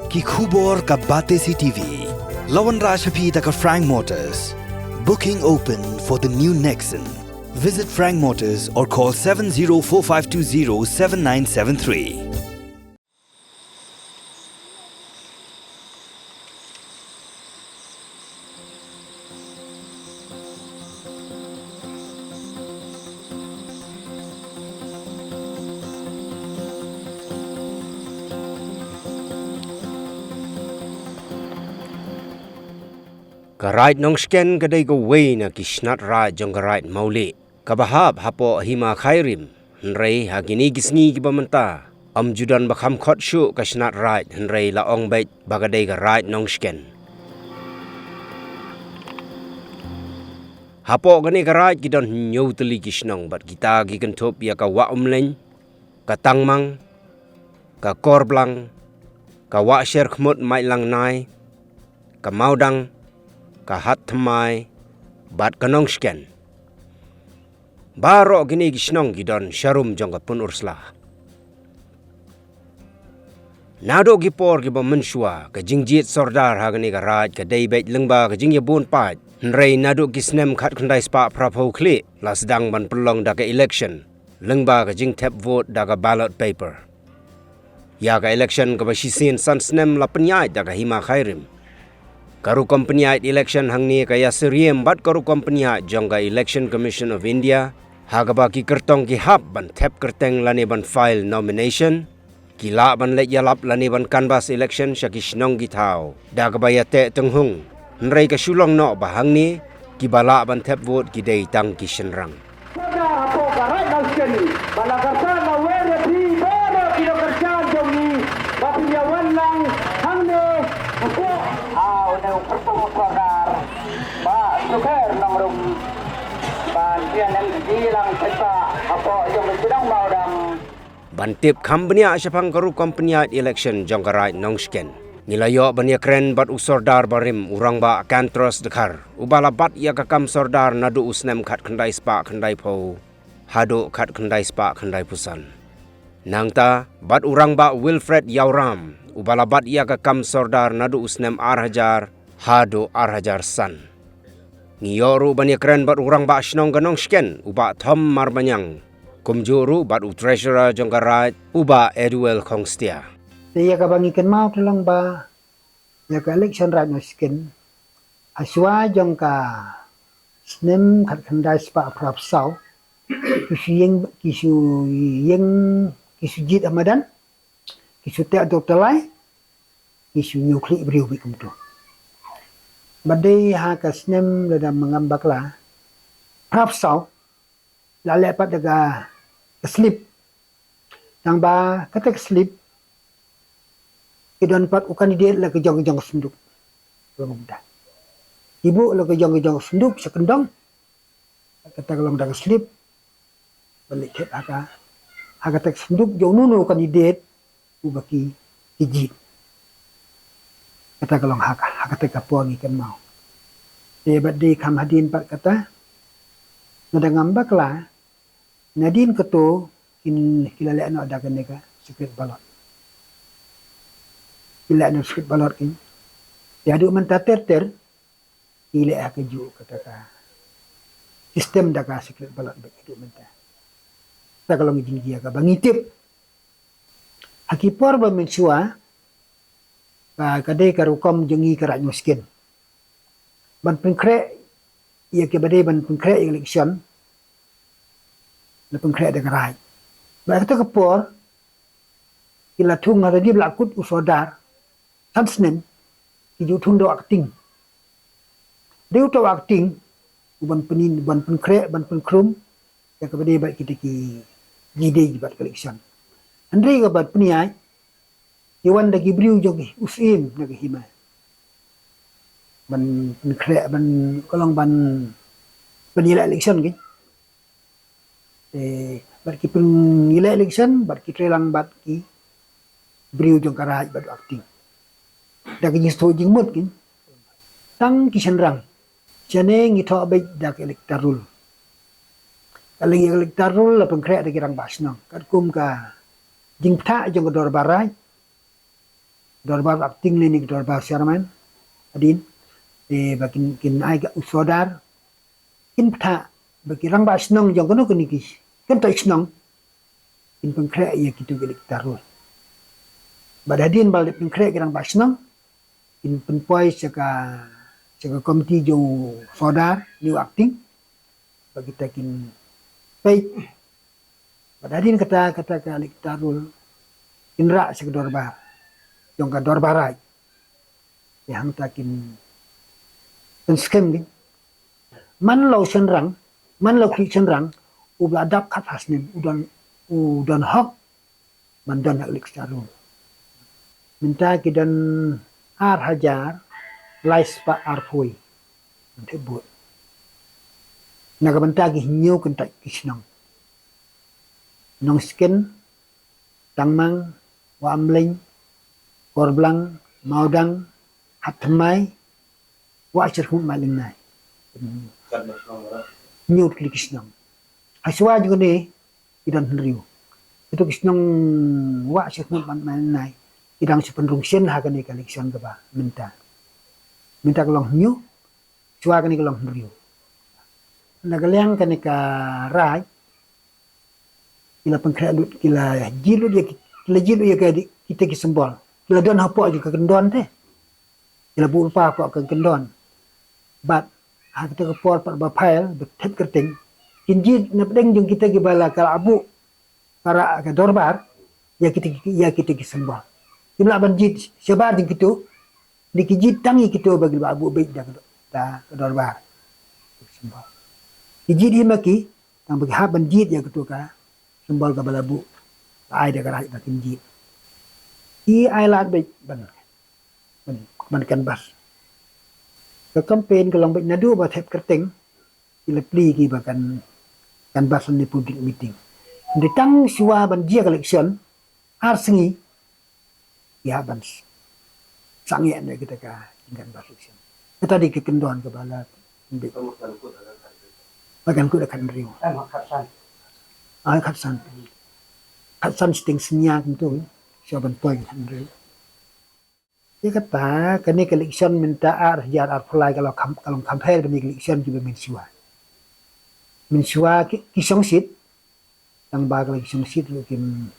Ki khubor ka Bate CTV. Lawan Rashapi taka Frank Motors. Booking open for the new Nexon. Visit Frank Motors or call 7045207973. Karait nong sken kadai go way na kisnat ra jong karait mauli. Kabahab hapo hima khairim. Henrei hagini gisngi kibamanta. Amjudan bakam khot shu kasnat right henrei laong bait bagadai karait nong sken. Hapo gani karait gidon nyaw teli kisnong bat kita gigantop ya ka wa umleng. Ka tangmang. Ka korblang. Ka wa sher khmut mai lang nai. Ka maudang. Kahat thamai bat kanong sken. Baro gini gisnong gidon syarum jong kapun urslah. Nado gipor giba mensua ka jingjit sordar hagani garaj ka daybait lengba ka jingyabun pat. Nrei nado gisnem khat kundai spa prapo kli lasdang ban pelong daga election. Lengba ka jing tap vote daga ballot paper. Ya ka election ka basisin san snem la penyait daga hima khairim. Karu Company election hangni kaya seriem bat karu company jongga Election Commission of India hagaba ki kertong ki hap ban tap kerteng lani ban file nomination kila ban let yalap lani ban canvas election syakishnong gitau dagaba ya te tenghung nrei ka shulong no bahangni ki bala ban tap vote ki dei tang ki shenrang Bantip kambania asyapang karu company election jongkarai nongsken. Nilayo bania kren bat usordar barim urang ba kantros dekar. Ubala bat ya kakam sordar nadu usnem khat khandai spa khandai po. Hado khat khandai spa khandai pusan. Nangta bat urang ba Wilfred Yauram. Ubala bat ya kakam sordar nadu usnem arhajar. Hado arhajar san. Ngiyoru bania kren bat urang ba asnong ganong sken. Uba Tom Marbanyang. Kumjuru bat treasurer jongkarat uba Eduel Kongstia. Saya kabangikan mau tulang ba ya ka election right no skin aswa jongka snem khat khandai spa prap sau kisu jit amadan kisu te doktor lai kisu nyukli briu bikum tu. Badai ha ka snem ladam mengambakla prap sau lale pat daga slip yang ba kata slip idon pat ukan ide la ke jong senduk lomda ibu la ke jong senduk sekendong kata kalau daga slip balik tet aga tek senduk jong nunu kan ide ubaki iji kata kalau haka tek kapon ikan mau debat di kam hadin pat kata nadangambak la Nadine keto kilala ano ada kanega secret ballot. Kila ano secret ballot kin. Ya adu menta ter kila keju kata sistem daga secret ballot begitu menta. Ta kalau ngijin dia ka bangitip. Hakipor ba mensua kadai karukom jengi karak miskin. Ban pengkre ia ke badai ban pengkre election Lepeng kaya dengan rai. Baik kata kepor, kila tung ada dia belakut usodar, sansnen, hijau tung do acting. Dia udah acting, uban penin, uban penkre, uban penkrum, ya kepada baik kita ki gide jibat collection. Andre kebat peniai, iwan dagi briu jogi usim nagi hima. Ban penkre, ban kolong ban penilai election gitu. Bat ki pengila election bat ki trelang bat ki briu jong karaj bat acting dak ki sto jing mot kin tang ki senrang jane ngi tho be dak electoral kaling electoral la pengkre dak kirang basnong kat kum ka jing tha jong dor barai Dorbar acting ni dorbar Sherman adin bakin kin ai ga usodar kin tha bagi rang ba snong jong kono kini kis kan to snong kin pengkre ya kitu gelik tarul badadin bal pengkre rang ba snong kin penpoi saka komiti jo sodar new acting bagi takin baik badadin kata kalik tarul kinra saka dorbar jong ka dorbarai yang takin penskem din man lo senrang man lo ki senrang ubla dap kat hasnim udan hok man dan alik saru minta kidan ar hajar lais pa arfoi tebut naga banta ki hinyo kentai kisnong nong skin tangmang wa amling korblang maudang hatmai wa cerhun maling nai nyut kli kisnong aswa juga ni idan henriu itu kisnong wa cerhun maling nai idang sepenrung sen hagan ni kaliksan ke ba minta kelong nyu cua kan kelong henriu nagaliang kan ka rai kila pengkhalut kila jilu ya kita kisembol kila don hapok juga kendon teh kila bu pa ko kendon bat ha kita kepor pat ba pile betet kerting kinjit na pedeng jung kita gibala kala abu para ka dorbar ya kita kisembol kila banjit sebar jung kitu dikijit tangi kitu bagi abu baik dah ke dorbar kisembol kijit himaki tang bagi ha banjit ya kitu ka sembol ka balabu ai dah karai ba kinjit i ai lat baik ban kan bas ke campaign ke long baik nadu ba thep kerting ila pli ki ba kan bas ni public meeting di tang siwa ban jia election har sengi ya ban sangi ane kita ka kan bas election kita di ke kendon ke bala di bagan ku akan riu khatsan sting senya gitu siapa poi kan riu dia kata kini election minta jar fly kalau compare kini election juga mensiwa kisong sit tang bag election sit lukin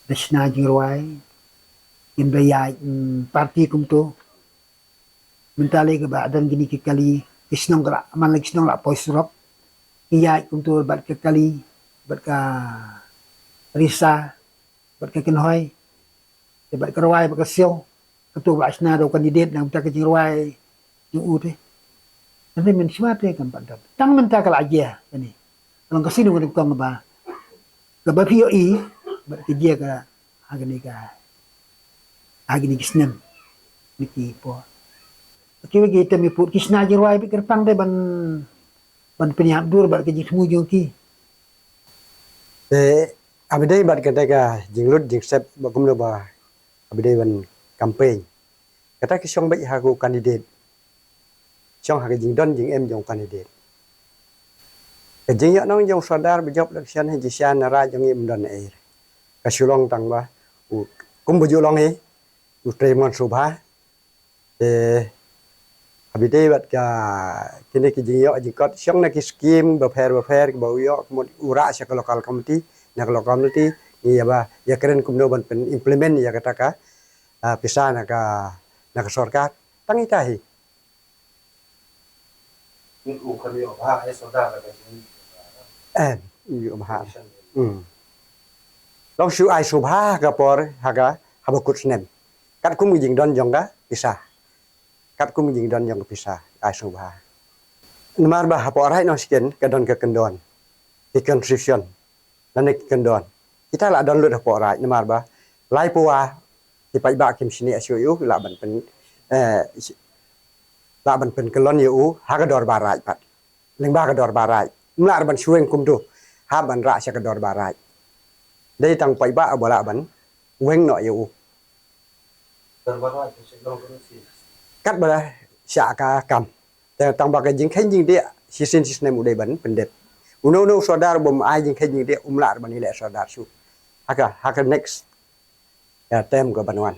desna jirwai in bayai parti kumto minta lagi badan gini kali kisnong kala man lagi kisnong la poisrop iya kumto bat kali bat ka risa bat ka kinhoy bat ka rawai bat ka sio ketua asna do kandidat nang tak jirwai yung ute nanti men swate kan pantat tang menta kala aja ini kalau kasino ngun ko ba ka ba POE ba kijia ka agni kisnem niki po kiwi kita mi put kisna jirwai pikir pang de ban penyap dur ba kiji semujung ki abidai bat kata ka jinglut jingsep ba kumno ba abidai ban campaign kata ki song bai hagu kandidat song hagu jing don jing em jong kandidat ke jing ya nong jong sadar bijop election he jisian ra jong im don air ka sulong tang ba kum bu long he u tremon subha abidai bat ka kini ki jing yo jing kot song na ki scheme ba fair ba yo mo ura sa local committee na local committee ni ba ya keren kumno ban pen implement ya kata ka pisah nak sorkat tangi tahi. Long su ai subha kapor haga habakut senem. Kat kum jing don jong ka pisah. Kat kum jing don jong pisah ai subha. Nomor bah hapor hai no siken kedon ke kendon. Di contribution dan ke kendon. Kita la don lut hapor hai nomor bah lai puah thì phải ba kim sini asio yu la ban pen kelon yu ha ka dor barai pat leng ba ka dor barai mlar ban sueng kum tu ha ban ra sa ka dor barai dei tang pai ba bola ban weng no yu dor barai kat bala sa ka kam te tang ba ka jing khen jing dia sisin sisne mu dei ban pendet uno sodar bom ai jing khen jing dia umlar ban ni le sodar su ha ka next tem ke banuan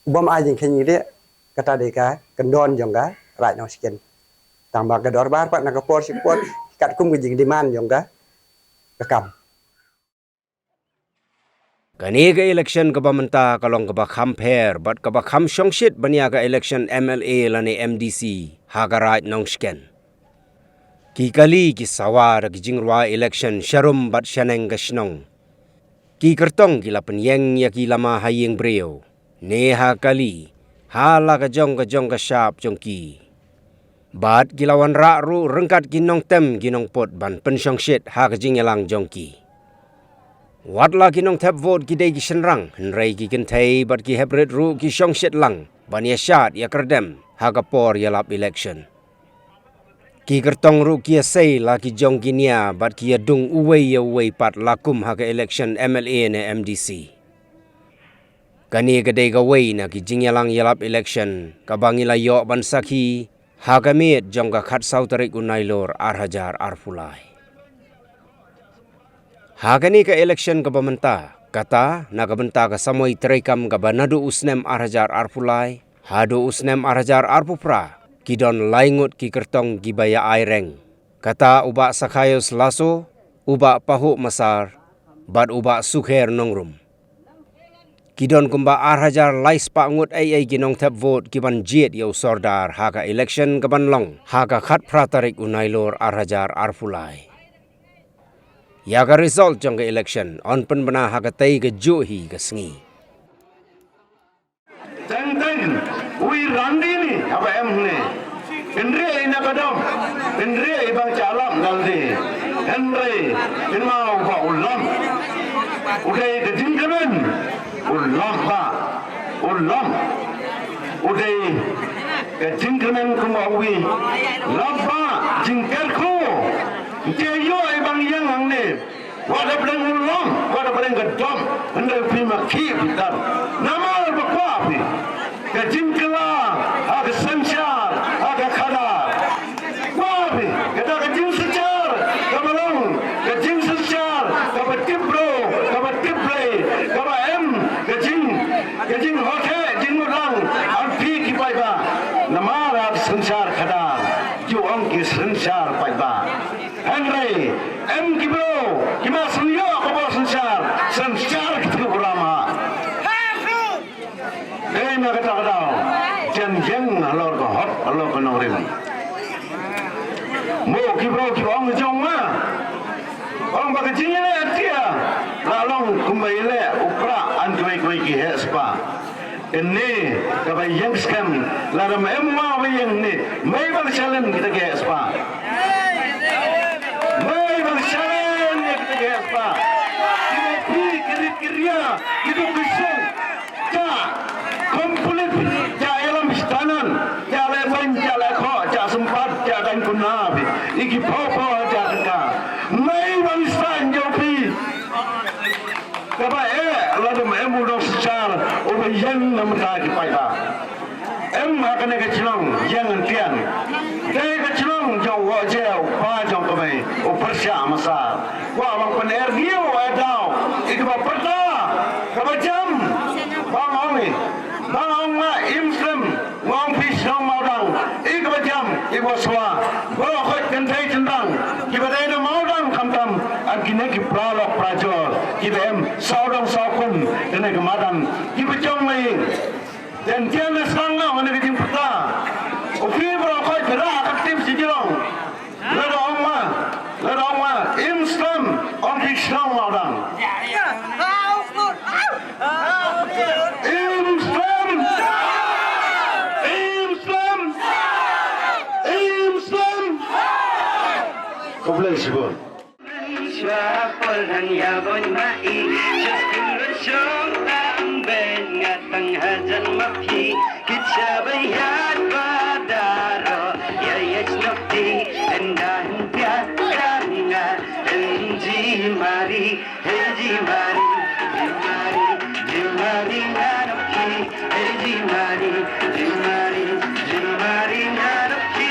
bom ai jing khenyi dia kata deka kendon jongga right now skin tambah ke dorbar pat nak por sikpot kat kum ke jing demand jongga kekam Kani ka election ka bamanta kalong ka ba compare but ka ba kham shongshit bania ka election MLA lani MDC hagarat nongsken. Ki kali ki sawar ki jingrwa election sharum bat shaneng ka shnong. Ki kertong ki la penyeng ya ki lama hayeng breo. Ne ha kali ha la ka jong ka sharp jong ki. Bat ki lawan ra ru rengkat ki nong tem ki nong pot ban pen shongshit ha ka jingelang jong ki. Wat la ki nong tap vote ki day ki shenrang, henrei ki kentai bat ki hebret ru ki shong shit lang, ban ya syat ya kerdem, haga por ya lap election. Ki kertong ru ki say la ki jong ki nia bat ki ya dung uwei ya uwei pat lakum haga election MLA ne MDC. Kani ka day ka wei na ki jing ya lang ya lap election, kabangi la yok ban saki, haga miet jong ka khat sautarik unailor arhajar arfulai. Hagani ka election ka bamanta, kata nakabenta ka samoy terekam ka banado usnem arhajar arpulai, hado usnem arhajar arpupra, kidon laingut ki kertong gibaya aireng. Kata uba sakayos laso, uba pahu masar, bad uba sukher nongrum. Kidon kumba arhajar lais pangut ay ginong tap vote kiban jiet yaw sordar haka election ka banlong, haka khat pratarik unailor arhajar arpulai. Ya ka result jong ka election on pen bana ha ka tay ka juhi ka sngi. Teng ui randi ni apa em ni. Henry ina kadam. Henry bang calam daldi. Henry mau ba ulam. Uday ke jingkamen. Ulam ba. Ulam. Uday ke jingkamen kumawi. Lamba jingkarku. Dia yo ibang yang ang ni, wala bereng ulong, wala bereng gedam, hendak prima kibitan. Nama berkuapi, kejingkela, ada sencar, ada kadar. Kuapi, kita kejing secar, kamalong, kejing secar, kabat tipro, kabat tiplay, kabat kejing hote, jing ulang, ampi kipaiba. Nama ada sencar kadar, juang ki sencar paiba. Henry, kibro, kima senyo kabo sensar kita kurama. Na kata jeng alor ko hot alor ko nongrim. Mo kibro ang jong ma. Ang bagajingnya le atia. Lalong kumbaile upra antwai ki hespa. Ini kabay yang scam laram emma bayang ni may balsalan kita ke hespa. Itu besar, ja, komplit, ja alam istanan, ja lepen, ja lekho, ja sempat, ja dan kunabi, iki popo ja ka, mai bangsan jopi, kaba lalu emu dok secar, obayan namta ki paiba, akan kecilong, jangan tian, kecilong jauh wajah, pajang kami, opersya masa, wah bang pener dia wadau, iki baperta. Kabajam, bang ma imsem, wang pisang maudang, ikabajam, iboswa, borokot kentai cendang, kibadai na maudang kamtam, ang kineki pralok prajol, kibem saudang saukum, kena kemadang, kibajam mai, dan tiada sangga mana kejim peta, upi borokot berak aktif sejilong, ledong ma, imsem, wang pisang maudang. Kau siapa yang yaboy mai Syukur syukur bengat tenghajan mafi Kita bayat badaro Ya yajnokti endah tiadanga Enji mari nganokki Enji mari nganokki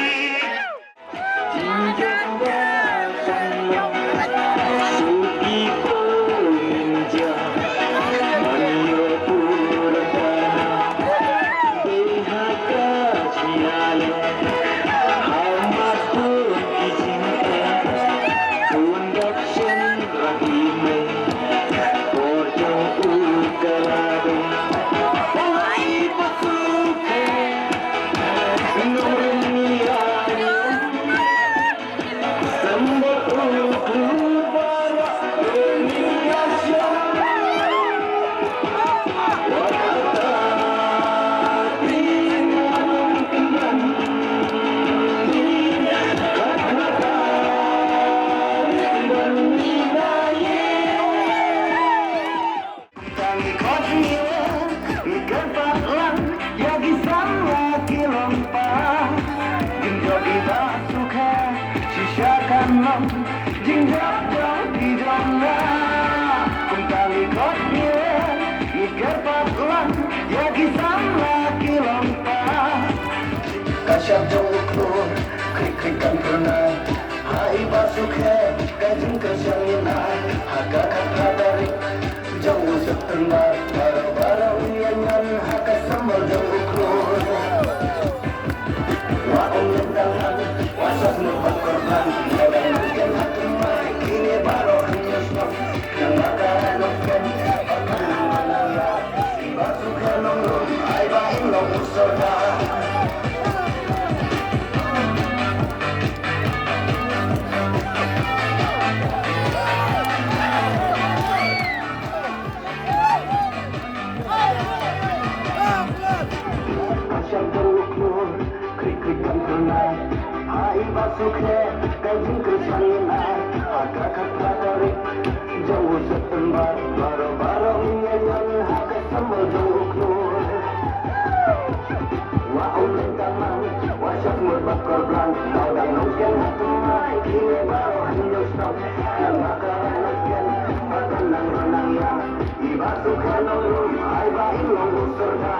lagi lompat kasyap jauh ukur krik-krikan pernah hai basuh kajing kesyangin haka kata tarik jauh setempat bara-bara uyangan haka sambal jauh ukur wa'um lentangan wasas nurbat korban dagang mungkin hati mai kini baru hanya sebab yang makanan nukkan basuh kanong rum ay bahin long usorda hai basuh kajing kesyangin haka kata tarik jauh setempat baru-baru uyangan haka sambal jauh ukur wa'um lentangan wasyak murbak korban dagang nungken hati mai kini baru hanya stop yang bakaran nungken makan nang renang ya ibasuh kanong rum ay bahin long usorda